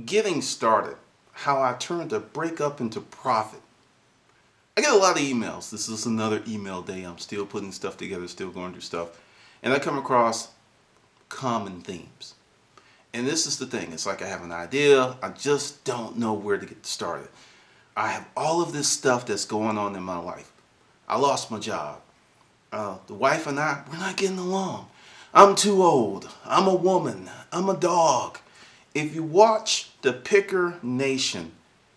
Getting started, how I turned a breakup into profit. I get a lot of emails. This is another email day. I'm still putting stuff together, still going through stuff. And I come across common themes. And this is the thing. It's like I have an idea. I just don't know where to get started. I have all of this stuff that's going on in my life. I lost my job. The wife and we're not getting along. I'm too old. I'm a woman. I'm a dog. If you watch the Picker Nation,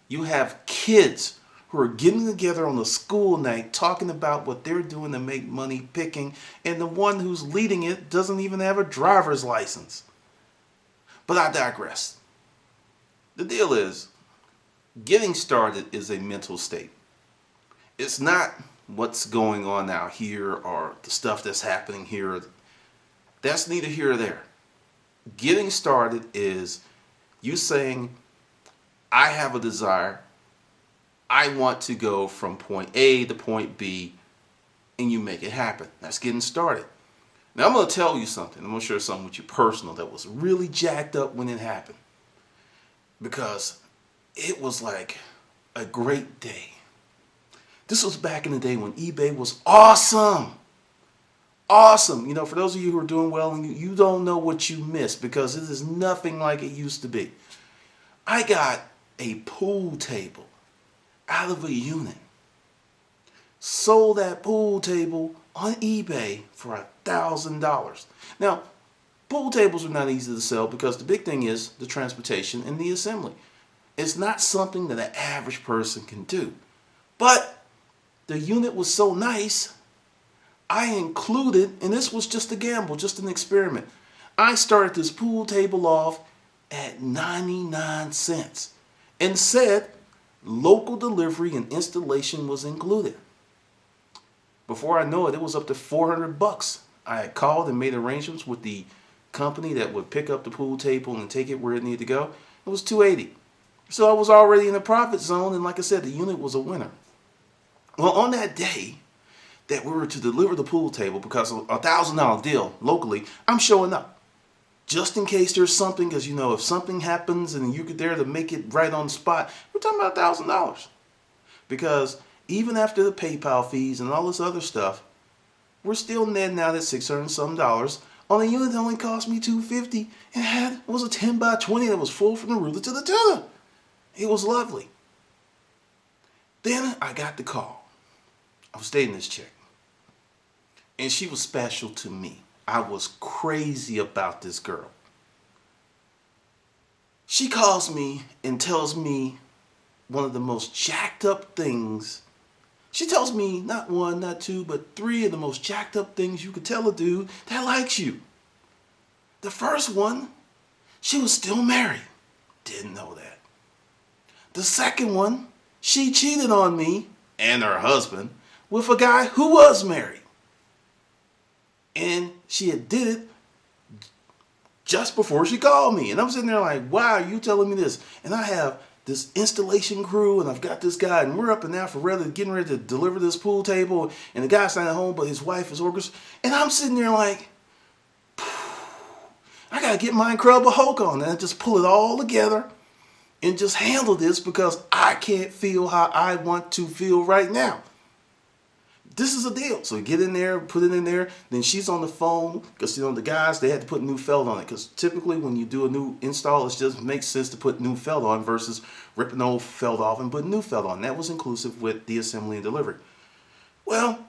you have kids who are getting together on a school night talking about what they're doing to make money picking, and the one who's leading it doesn't even have a driver's license. But I digress. The deal is, getting started is a mental state. It's not what's going on out here or the stuff that's happening here. That's neither here or there. Getting started is you saying, I have a desire. I want to go from point A to point B, and you make it happen. That's getting started. Now I'm going to tell you something. I'm going to share something with you personal that was really jacked up when it happened. Because it was like a great day. This was back in the day when eBay was awesome. Awesome. You know, for those of you who are doing well, and you don't know what you missed because it is nothing like it used to be. I got a pool table out of a unit. Sold that pool table on eBay for $1,000. Now, pool tables are not easy to sell because the big thing is the transportation and the assembly. It's not something that an average person can do. But the unit was so nice, I included, and this was just a gamble, just an experiment. I started this pool table off at 99 cents and said local delivery and installation was included. Before I know it, it was up to $400. I had called and made arrangements with the company that would pick up the pool table and take it where it needed to go. It was $280. So I was already in the profit zone, and like I said, the unit was a winner. Well, on that day that we were to deliver the pool table, because of a $1,000 deal locally, I'm showing up. Just in case there's something, because you know, if something happens and you're there to make it right on the spot, we're talking about $1,000. Because even after the PayPal fees and all this other stuff, we're still netting out at $600 and some dollars on a unit that only cost me $250 and was a 10 by 20 that was full from the ruler to the tiller. It was lovely. Then I got the call. I was dating this chick, and she was special to me. I was crazy about this girl. She calls me and tells me one of the most jacked up things. She tells me not one, not two, but three of the most jacked up things you could tell a dude that likes you. The first one, she was still married. Didn't know that. The second one, she cheated on me and her husband with a guy who was married. And she had did it just before she called me. And I'm sitting there like, why are you telling me this? And I have this installation crew, and I've got this guy, and we're up in Alpharetta getting ready to deliver this pool table, and the guy's not at home, but his wife is orchestrating. And I'm sitting there like, I gotta get my Incredible Hulk on and just pull it all together and just handle this because I can't feel how I want to feel right now. This is a deal. So get in there, put it in there. Then she's on the phone because, you know, the guys, they had to put new felt on it because typically when you do a new install, it just makes sense to put new felt on versus ripping old felt off and putting new felt on. That was inclusive with the assembly and delivery. Well,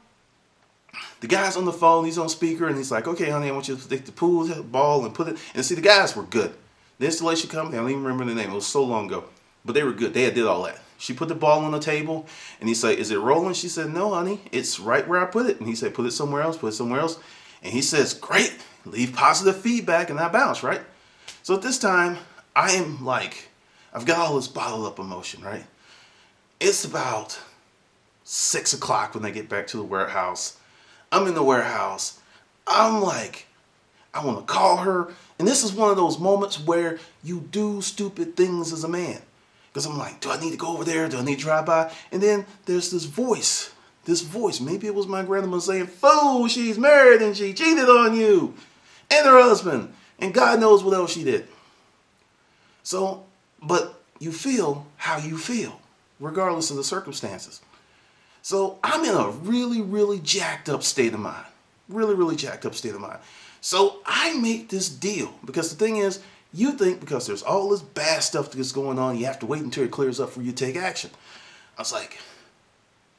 the guy's on the phone, he's on speaker, and he's like, okay, honey, I want you to take the pool ball and put it. And see, the guys were good. The installation company, I don't even remember the name. It was so long ago. But they were good. They had did all that. She put the ball on the table, and he said, is it rolling? She said, no, honey, it's right where I put it. And he said, put it somewhere else, put it somewhere else. And he says, great, leave positive feedback, and I bounce, right? So at this time, I am like, I've got all this bottled up emotion, right? It's about 6 o'clock when I get back to the warehouse. I'm in the warehouse. I'm like, I want to call her. And this is one of those moments where you do stupid things as a man. Because I'm like, do I need to go over there? Do I need to drive by? And then there's this voice. Maybe it was my grandma saying, fool, she's married and she cheated on you. And her husband. And God knows what else she did. So But you feel how you feel, regardless of the circumstances. So I'm in a really, really jacked up state of mind. Really, really jacked up state of mind. So I make this deal because the thing is, you think because there's all this bad stuff that's going on, you have to wait until it clears up for you to take action. I was like,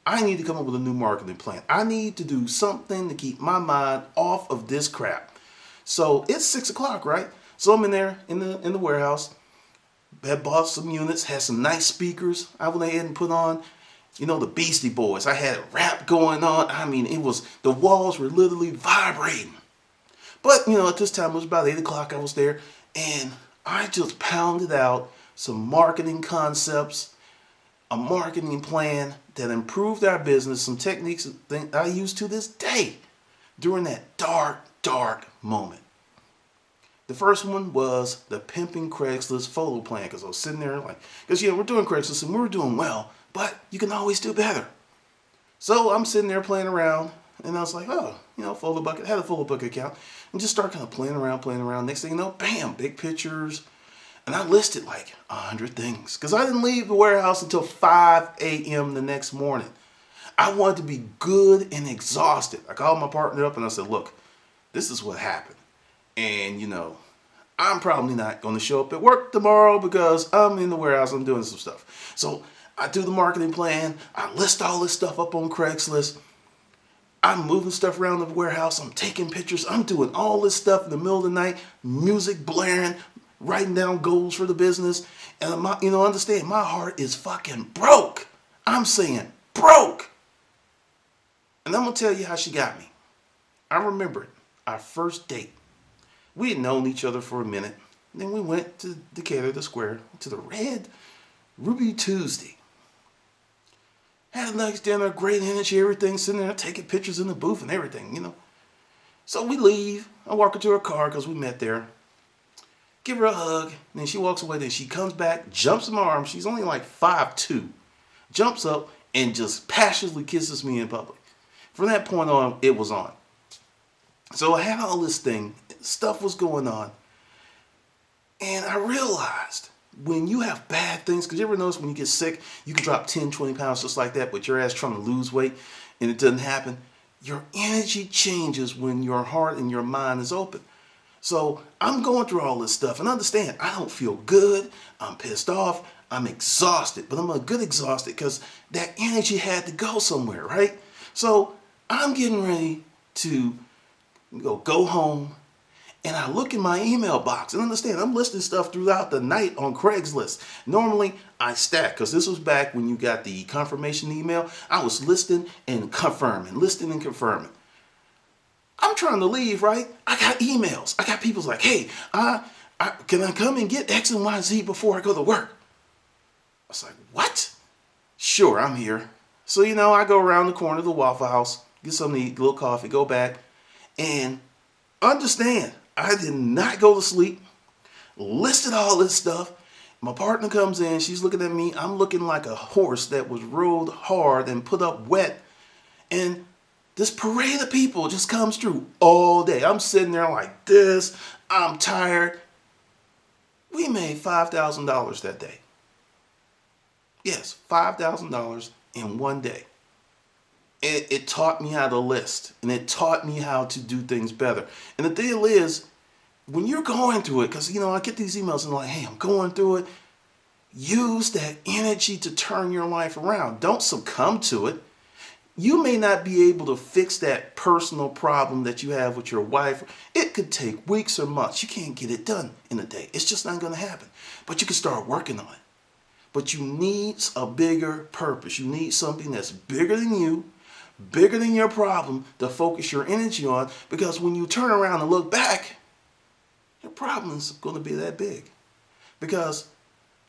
I need to come up with a new marketing plan. I need to do something to keep my mind off of this crap. So it's 6 o'clock, right? So I'm in there in the warehouse. Had bought some units, had some nice speakers. I went ahead and put on, the Beastie Boys. I had rap going on. I mean, the walls were literally vibrating. But, at this time, it was about 8 o'clock. I was there, and I just pounded out some marketing concepts, a marketing plan that improved our business, some techniques that I use to this day during that dark, dark moment. The first one was the pimping Craigslist photo plan, because I was sitting there because we're doing Craigslist and we were doing well, but you can always do better. So I'm sitting there playing around, and I was like, photo bucket, had a photo bucket account, and just start kind of playing around. Next thing you know, bam, big pictures. And I listed 100 things, because I didn't leave the warehouse until 5 a.m. the next morning. I wanted to be good and exhausted. I called my partner up and I said, look, this is what happened. And, I'm probably not going to show up at work tomorrow because I'm in the warehouse, I'm doing some stuff. So I do the marketing plan. I list all this stuff up on Craigslist. I'm moving stuff around the warehouse. I'm taking pictures. I'm doing all this stuff in the middle of the night, music blaring, writing down goals for the business. And understand, my heart is fucking broke. I'm saying broke. And I'm going to tell you how she got me. I remember it, our first date. We had known each other for a minute. Then we went to Decatur, the square, to the Red Ruby Tuesday. Had a nice dinner, great energy, everything, sitting there taking pictures in the booth and everything, So we leave. I walk her to her car because we met there. Give her a hug. And then she walks away. Then she comes back, jumps in my arms. She's only 5'2". Jumps up and just passionately kisses me in public. From that point on, it was on. So I had all this thing. Stuff was going on. And I realized when you have bad things, because you ever notice when you get sick, you can drop 10, 20 pounds just like that, but your ass trying to lose weight and it doesn't happen. Your energy changes when your heart and your mind is open. So I'm going through all this stuff and understand I don't feel good. I'm pissed off. I'm exhausted, but I'm a good exhausted because that energy had to go somewhere, right? So I'm getting ready to go home. And I look in my email box and understand I'm listing stuff throughout the night on Craigslist. Normally I stack, because this was back when you got the confirmation email. I was listing and confirming. I'm trying to leave, right? I got emails. I got people's like, hey, can I come and get X and Y and Z before I go to work? I was like, what? Sure, I'm here. So, I go around the corner of the Waffle House, get something to eat, a little coffee, go back, and understand, I did not go to sleep, listed all this stuff. My partner comes in, she's looking at me, I'm looking like a horse that was rode hard and put up wet. And this parade of people just comes through all day. I'm sitting there like this, I'm tired. We made $5,000 that day. Yes, $5,000 in one day. It taught me how to list, and it taught me how to do things better. And the deal is, when you're going through it, because, I get these emails and hey, I'm going through it. Use that energy to turn your life around. Don't succumb to it. You may not be able to fix that personal problem that you have with your wife. It could take weeks or months. You can't get it done in a day. It's just not going to happen. But you can start working on it. But you need a bigger purpose. You need something that's bigger than you, bigger than your problem to focus your energy on, because when you turn around and look back, your problem is going to be that big. Because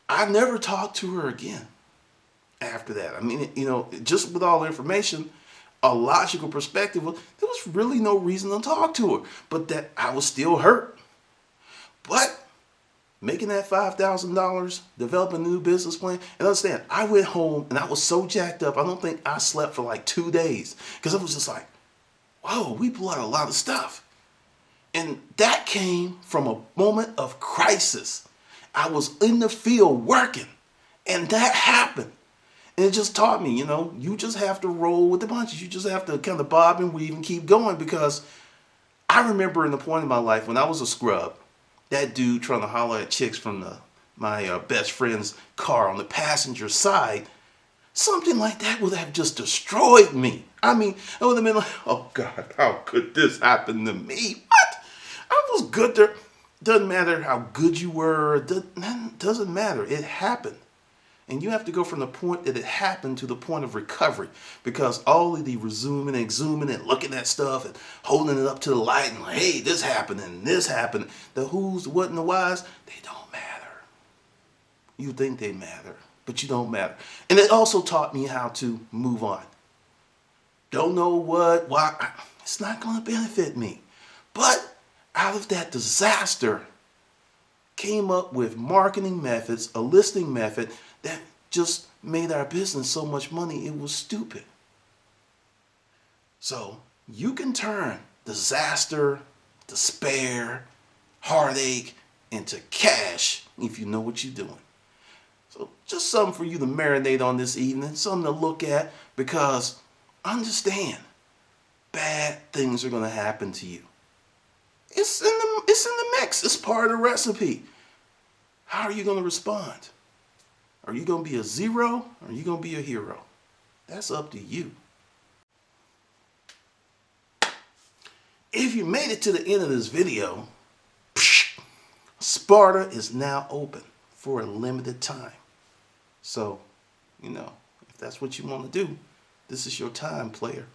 I never talked to her again after that. I mean, just with all the information, a logical perspective, there was really no reason to talk to her, but that I was still hurt. But making that $5,000, developing a new business plan, and understand, I went home and I was so jacked up, I don't think I slept for 2 days, because I was just like, whoa, we blew out a lot of stuff. And that came from a moment of crisis. I was in the field working, and that happened. And it just taught me, you just have to roll with the punches. You just have to kind of bob and weave and keep going, because I remember in the point in my life when I was a scrub, that dude trying to holler at chicks from my best friend's car on the passenger side, something like that would have just destroyed me. I mean, I would have been like, oh God, how could this happen to me? What? I was good there. Doesn't matter how good you were. Doesn't matter. It happened. And you have to go from the point that it happened to the point of recovery. Because all of the resuming and exhuming and looking at stuff and holding it up to the light and like, hey, this happened and this happened. The who's, the what, and the whys, they don't matter. You think they matter, but you don't matter. And it also taught me how to move on. Don't know what, why, it's not going to benefit me. But out of that disaster came up with marketing methods, a listing method that just made our business so much money it was stupid. So you can turn disaster, despair, heartache into cash if you know what you're doing. So just something for you to marinate on this evening, something to look at, because understand, bad things are going to happen to you. It's in the mix. It's part of the recipe. How are you going to respond? Are you going to be a zero, or are you going to be a hero? That's up to you. If you made it to the end of this video, Sparta is now open for a limited time. So, if that's what you want to do, this is your time, player.